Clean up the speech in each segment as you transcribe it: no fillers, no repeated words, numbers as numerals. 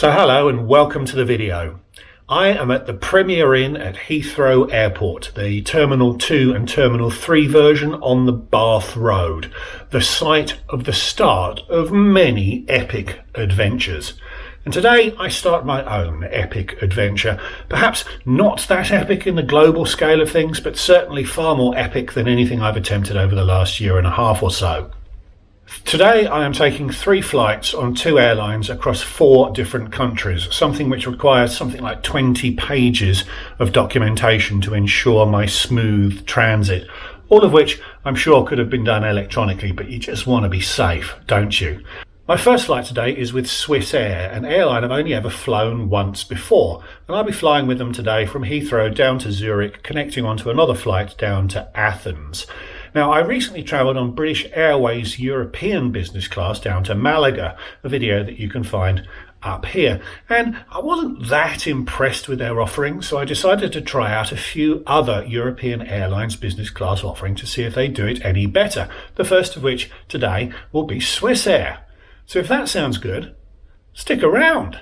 So hello and welcome to the video. I am at the Premier Inn at Heathrow Airport, the Terminal 2 and Terminal 3 version on the Bath Road, the site of the start of many epic adventures. And today I start my own epic adventure, perhaps not that epic in the global scale of things, but certainly far more epic than anything I've attempted over the last year and a half or so. Today I am taking 3 flights on 2 airlines across 4 different countries, something which requires something like 20 pages of documentation to ensure my smooth transit, all of which I'm sure could have been done electronically, but you just want to be safe, don't you? My first flight today is with Swiss Air, an airline I've only ever flown once before, and I'll be flying with them today from Heathrow down to Zurich, connecting onto another flight down to Athens. Now, I recently travelled on British Airway's European business class down to Malaga, a video that you can find up here, and I wasn't that impressed with their offering, so I decided to try out a few other European airlines business class offering to see if they do it any better, the first of which today will be Swiss Air. So if that sounds good, stick around.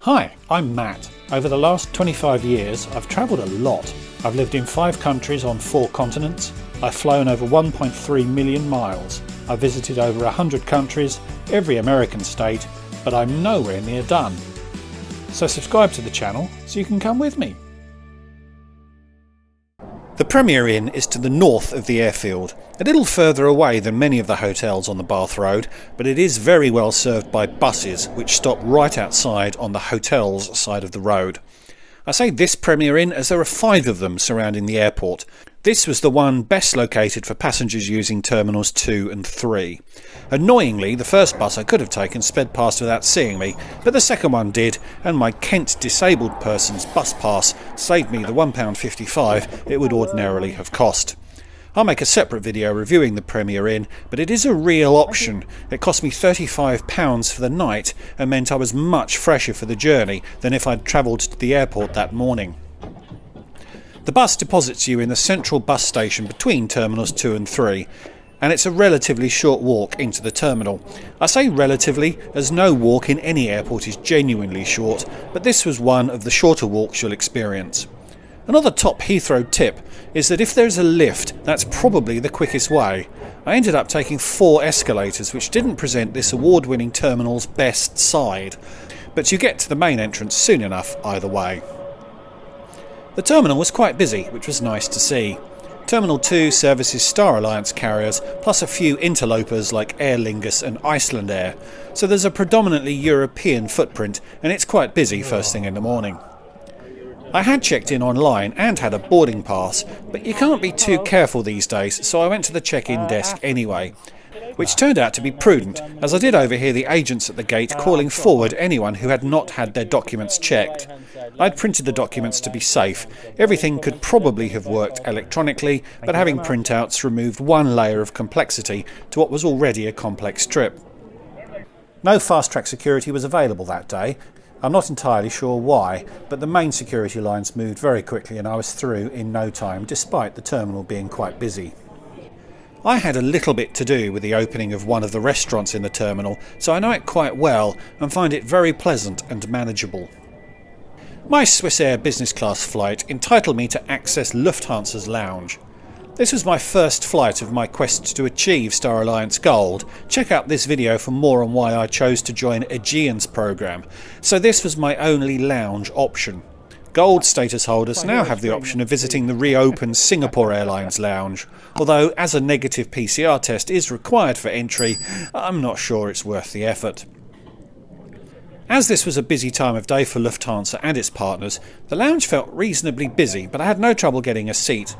Hi, I'm Matt. Over the last 25 years, I've travelled a lot. I've lived in 5 countries on 4 continents. I've flown over 1.3 million miles. I've visited over 100 countries, every American state, but I'm nowhere near done. So subscribe to the channel so you can come with me. The Premier Inn is to the north of the airfield, a little further away than many of the hotels on the Bath Road, but it is very well served by buses which stop right outside on the hotel's side of the road. I say this Premier Inn as there are 5 of them surrounding the airport. This was the one best located for passengers using Terminals 2 and 3. Annoyingly, the first bus I could have taken sped past without seeing me, but the second one did, and my Kent disabled person's bus pass saved me the £1.55 it would ordinarily have cost. I'll make a separate video reviewing the Premier Inn, but it is a real option. It cost me £35 for the night and meant I was much fresher for the journey than if I'd travelled to the airport that morning. The bus deposits you in the central bus station between Terminals 2 and 3, and it's a relatively short walk into the terminal. I say relatively, as no walk in any airport is genuinely short, but this was one of the shorter walks you'll experience. Another top Heathrow tip is that if there's a lift, that's probably the quickest way. I ended up taking 4 escalators, which didn't present this award-winning terminal's best side, but you get to the main entrance soon enough either way. The terminal was quite busy, which was nice to see. Terminal 2 services Star Alliance carriers, plus a few interlopers like Aer Lingus and Iceland Air, so there's a predominantly European footprint, and it's quite busy first thing in the morning. I had checked in online and had a boarding pass, but you can't be too careful these days, so I went to the check-in desk anyway, which turned out to be prudent, as I did overhear the agents at the gate calling forward anyone who had not had their documents checked. I'd printed the documents to be safe. Everything could probably have worked electronically, but having printouts removed one layer of complexity to what was already a complex trip. No fast-track security was available that day. I'm not entirely sure why, but the main security lines moved very quickly and I was through in no time, despite the terminal being quite busy. I had a little bit to do with the opening of one of the restaurants in the terminal, so I know it quite well and find it very pleasant and manageable. My Swiss Air business class flight entitled me to access Lufthansa's lounge. This was my first flight of my quest to achieve Star Alliance Gold. Check out this video for more on why I chose to join Aegean's programme. So this was my only lounge option. Gold status holders now have the option of visiting the reopened Singapore Airlines lounge, although as a negative PCR test is required for entry, I'm not sure it's worth the effort. As this was a busy time of day for Lufthansa and its partners, the lounge felt reasonably busy, but I had no trouble getting a seat.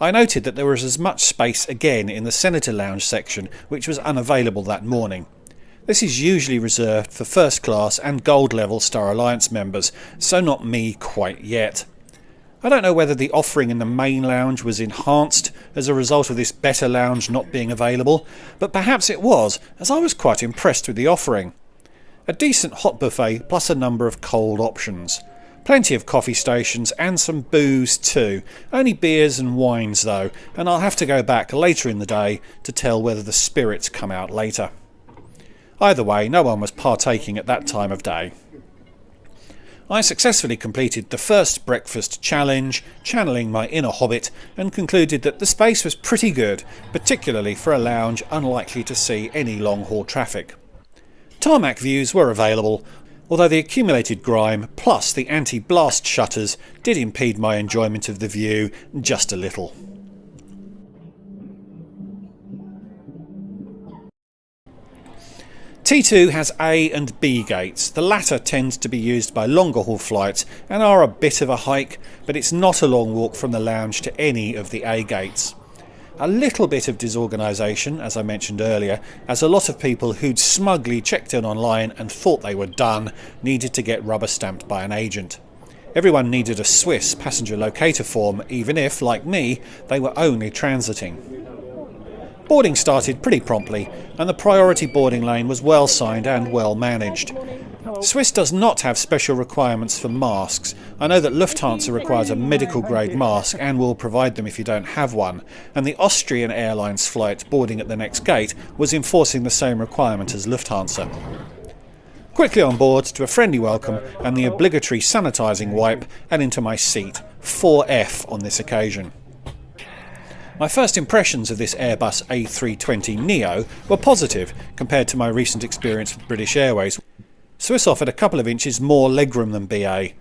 I noted that there was as much space again in the Senator Lounge section, which was unavailable that morning. This is usually reserved for first class and gold level Star Alliance members, so not me quite yet. I don't know whether the offering in the main lounge was enhanced as a result of this better lounge not being available, but perhaps it was, as I was quite impressed with the offering. A decent hot buffet plus a number of cold options. Plenty of coffee stations and some booze too. Only beers and wines though, and I'll have to go back later in the day to tell whether the spirits come out later. Either way, no one was partaking at that time of day. I successfully completed the first breakfast challenge, channeling my inner hobbit, and concluded that the space was pretty good, particularly for a lounge unlikely to see any long-haul traffic. Tarmac views were available, although the accumulated grime plus the anti-blast shutters did impede my enjoyment of the view just a little. T2 has A and B gates. The latter tends to be used by longer haul flights and are a bit of a hike, but it's not a long walk from the lounge to any of the A gates. A little bit of disorganisation, as I mentioned earlier, as a lot of people who'd smugly checked in online and thought they were done needed to get rubber stamped by an agent. Everyone needed a Swiss passenger locator form, even if, like me, they were only transiting. Boarding started pretty promptly, and the priority boarding lane was well signed and well managed. Swiss does not have special requirements for masks. I know that Lufthansa requires a medical grade mask and will provide them if you don't have one, and the Austrian Airlines flight boarding at the next gate was enforcing the same requirement as Lufthansa. Quickly on board to a friendly welcome and the obligatory sanitising wipe, and into my seat, 4F on this occasion. My first impressions of this Airbus A320neo were positive compared to my recent experience with British Airways. Swiss offered a couple of inches more legroom than BA.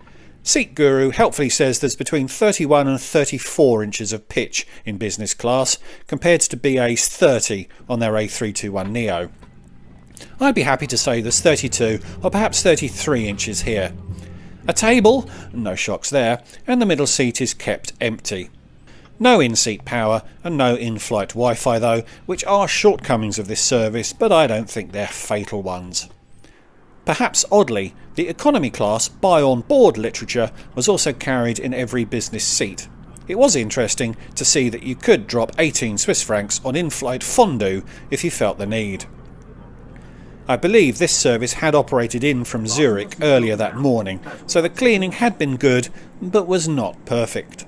Seat Guru helpfully says there's between 31 and 34 inches of pitch in business class, compared to BA's 30 on their A321neo. I'd be happy to say there's 32 or perhaps 33 inches here. A table, no shocks there, and the middle seat is kept empty. No in-seat power and no in-flight Wi-Fi though, which are shortcomings of this service, but I don't think they're fatal ones. Perhaps oddly, the economy class buy-on-board literature was also carried in every business seat. It was interesting to see that you could drop 18 Swiss francs on in-flight fondue if you felt the need. I believe this service had operated in from Zurich earlier that morning, so the cleaning had been good, but was not perfect.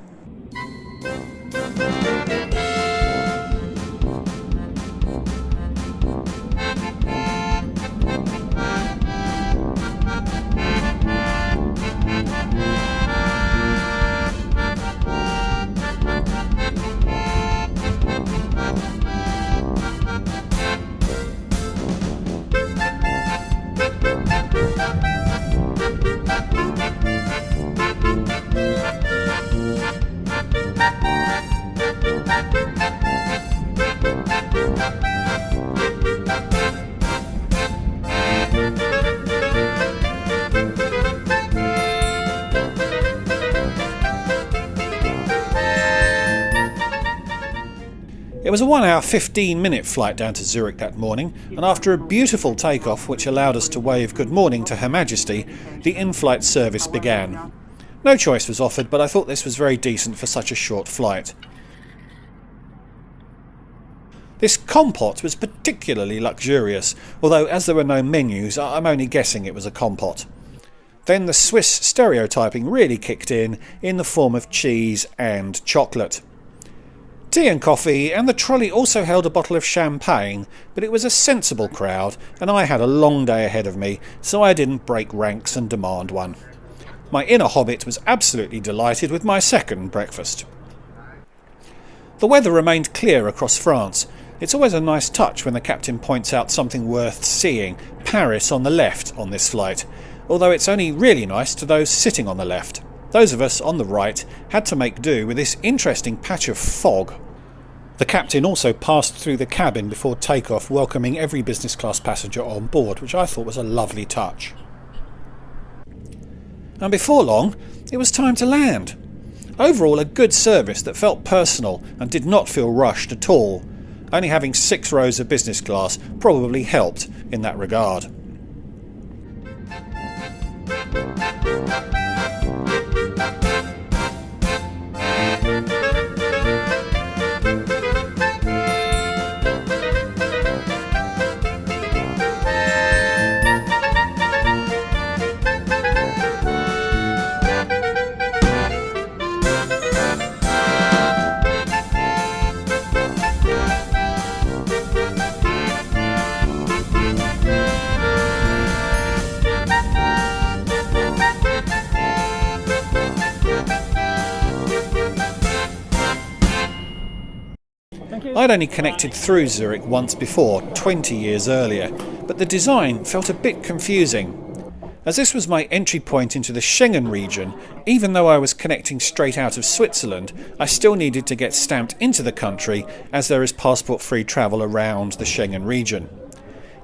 It was a 1 hour 15-minute flight down to Zurich that morning, and after a beautiful takeoff which allowed us to wave good morning to Her Majesty, the in-flight service began. No choice was offered, but I thought this was very decent for such a short flight. This compote was particularly luxurious, although as there were no menus, I'm only guessing it was a compote. Then the Swiss stereotyping really kicked in the form of cheese and chocolate. Tea and coffee, and the trolley also held a bottle of champagne, but it was a sensible crowd, and I had a long day ahead of me, so I didn't break ranks and demand one. My inner hobbit was absolutely delighted with my second breakfast. The weather remained clear across France. It's always a nice touch when the captain points out something worth seeing, Paris on the left on this flight, although it's only really nice to those sitting on the left. Those of us on the right had to make do with this interesting patch of fog. The captain also passed through the cabin before takeoff, welcoming every business class passenger on board, which I thought was a lovely touch. And before long, it was time to land. Overall, a good service that felt personal and did not feel rushed at all. Only having 6 rows of business class probably helped in that regard. I'd only connected through Zurich once before, 20 years earlier, but the design felt a bit confusing. As this was my entry point into the Schengen region, even though I was connecting straight out of Switzerland, I still needed to get stamped into the country as there is passport-free travel around the Schengen region.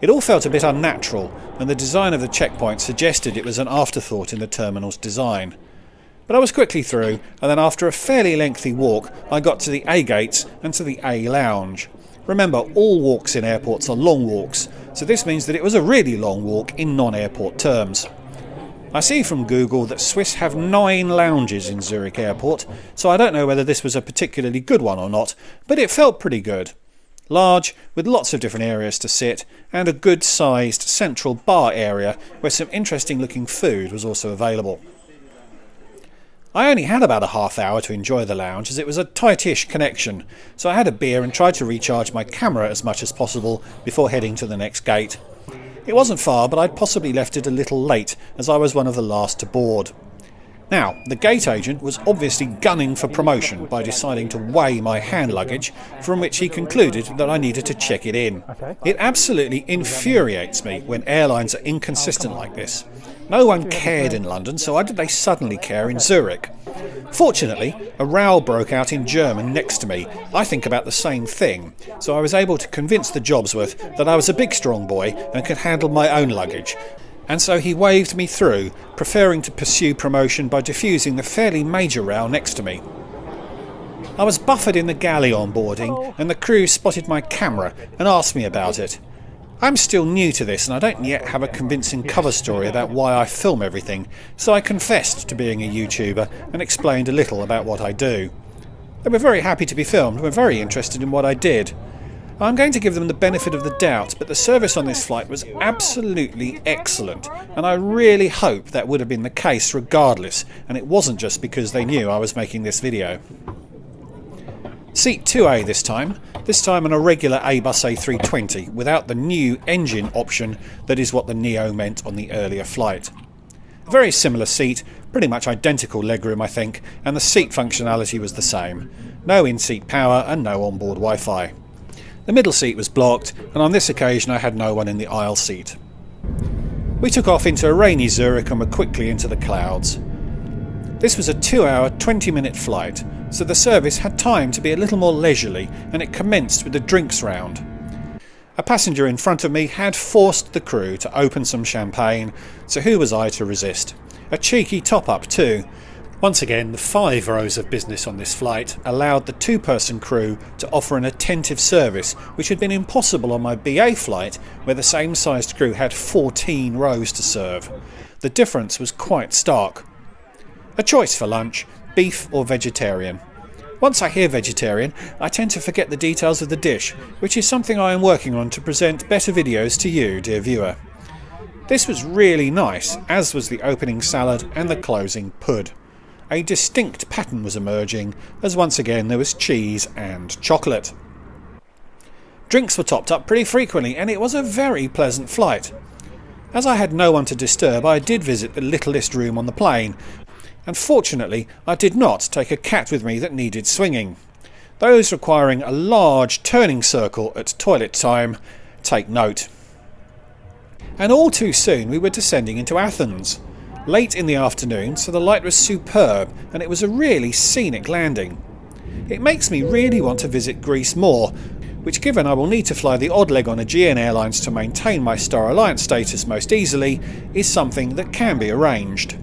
It all felt a bit unnatural, and the design of the checkpoint suggested it was an afterthought in the terminal's design. But I was quickly through, and then after a fairly lengthy walk, I got to the A gates and to the A lounge. Remember, all walks in airports are long walks, so this means that it was a really long walk in non-airport terms. I see from Google that Swiss have 9 lounges in Zurich Airport, so I don't know whether this was a particularly good one or not, but it felt pretty good. Large, with lots of different areas to sit, and a good-sized central bar area where some interesting looking food was also available. I only had about a half hour to enjoy the lounge as it was a tight-ish connection, so I had a beer and tried to recharge my camera as much as possible before heading to the next gate. It wasn't far, but I'd possibly left it a little late as I was one of the last to board. Now, the gate agent was obviously gunning for promotion by deciding to weigh my hand luggage, from which he concluded that I needed to check it in. It absolutely infuriates me when airlines are inconsistent like this. No one cared in London, so why did they suddenly care in Zurich? Fortunately, a row broke out in German next to me. I think about the same thing, so I was able to convince the jobsworth that I was a big strong boy and could handle my own luggage. And so he waved me through, preferring to pursue promotion by diffusing the fairly major row next to me. I was buffered in the galley on boarding, and the crew spotted my camera and asked me about it. I'm still new to this and I don't yet have a convincing cover story about why I film everything, so I confessed to being a YouTuber and explained a little about what I do. They were very happy to be filmed and were very interested in what I did. I'm going to give them the benefit of the doubt, but the service on this flight was absolutely excellent, and I really hope that would have been the case regardless, and it wasn't just because they knew I was making this video. Seat 2A this time on a regular Airbus A320 without the new engine option that is what the Neo meant on the earlier flight. A very similar seat, pretty much identical legroom I think, and the seat functionality was the same. No in-seat power and no onboard Wi-Fi. The middle seat was blocked, and on this occasion I had no one in the aisle seat. We took off into a rainy Zurich and were quickly into the clouds. This was a 2-hour, 20-minute flight, so the service had time to be a little more leisurely, and it commenced with the drinks round. A passenger in front of me had forced the crew to open some champagne, so who was I to resist? A cheeky top-up too. Once again, the 5 rows of business on this flight allowed the 2-person crew to offer an attentive service, which had been impossible on my BA flight, where the same-sized crew had 14 rows to serve. The difference was quite stark. A choice for lunch, beef or vegetarian. Once I hear vegetarian, I tend to forget the details of the dish, which is something I am working on to present better videos to you, dear viewer. This was really nice, as was the opening salad and the closing pud. A distinct pattern was emerging, as once again there was cheese and chocolate. Drinks were topped up pretty frequently, and it was a very pleasant flight. As I had no one to disturb, I did visit the littlest room on the plane, and fortunately I did not take a cat with me that needed swinging. Those requiring a large turning circle at toilet time, take note. And all too soon we were descending into Athens. Late in the afternoon, so the light was superb and it was a really scenic landing. It makes me really want to visit Greece more, which, given I will need to fly the odd leg on Aegean Airlines to maintain my Star Alliance status most easily, is something that can be arranged.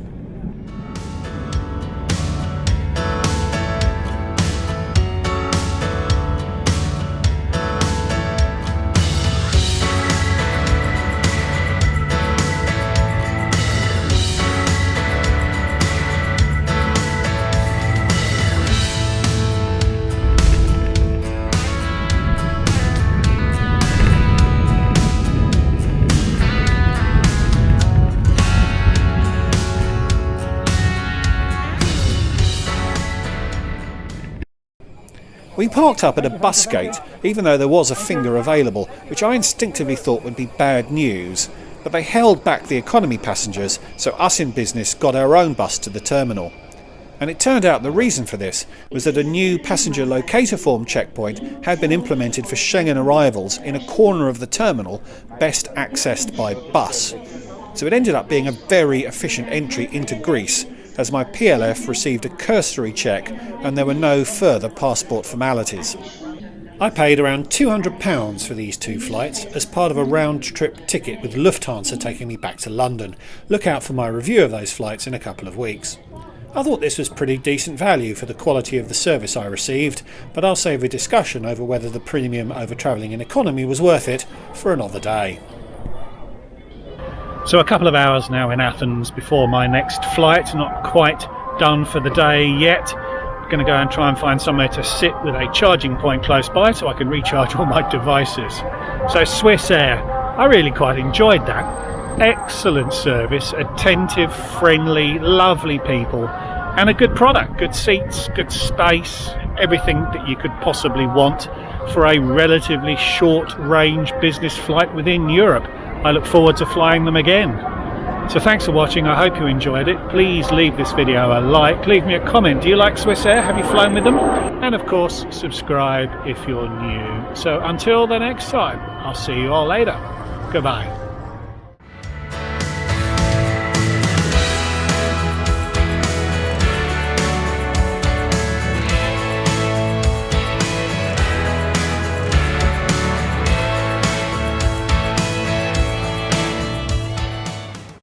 We parked up at a bus gate, even though there was a finger available, which I instinctively thought would be bad news, but they held back the economy passengers, so us in business got our own bus to the terminal. And it turned out the reason for this was that a new passenger locator form checkpoint had been implemented for Schengen arrivals in a corner of the terminal best accessed by bus. So it ended up being a very efficient entry into Greece, as my PLF received a cursory check and there were no further passport formalities. I paid around £200 for these 2 flights as part of a round-trip ticket with Lufthansa taking me back to London. Look out for my review of those flights in a couple of weeks. I thought this was pretty decent value for the quality of the service I received, but I'll save a discussion over whether the premium over travelling in economy was worth it for another day. So a couple of hours now in Athens before my next flight, not quite done for the day yet. Going to go and try and find somewhere to sit with a charging point close by so I can recharge all my devices. So Swiss Air, I really quite enjoyed that. Excellent service, attentive, friendly, lovely people, and a good product, good seats, good space, everything that you could possibly want for a relatively short range business flight within Europe. I look forward to flying them again. So thanks for watching, I hope you enjoyed it. Please leave this video a like, leave me a comment. Do you like Swiss Air? Have you flown with them? And of course, subscribe if you're new. So until the next time, I'll see you all later. Goodbye.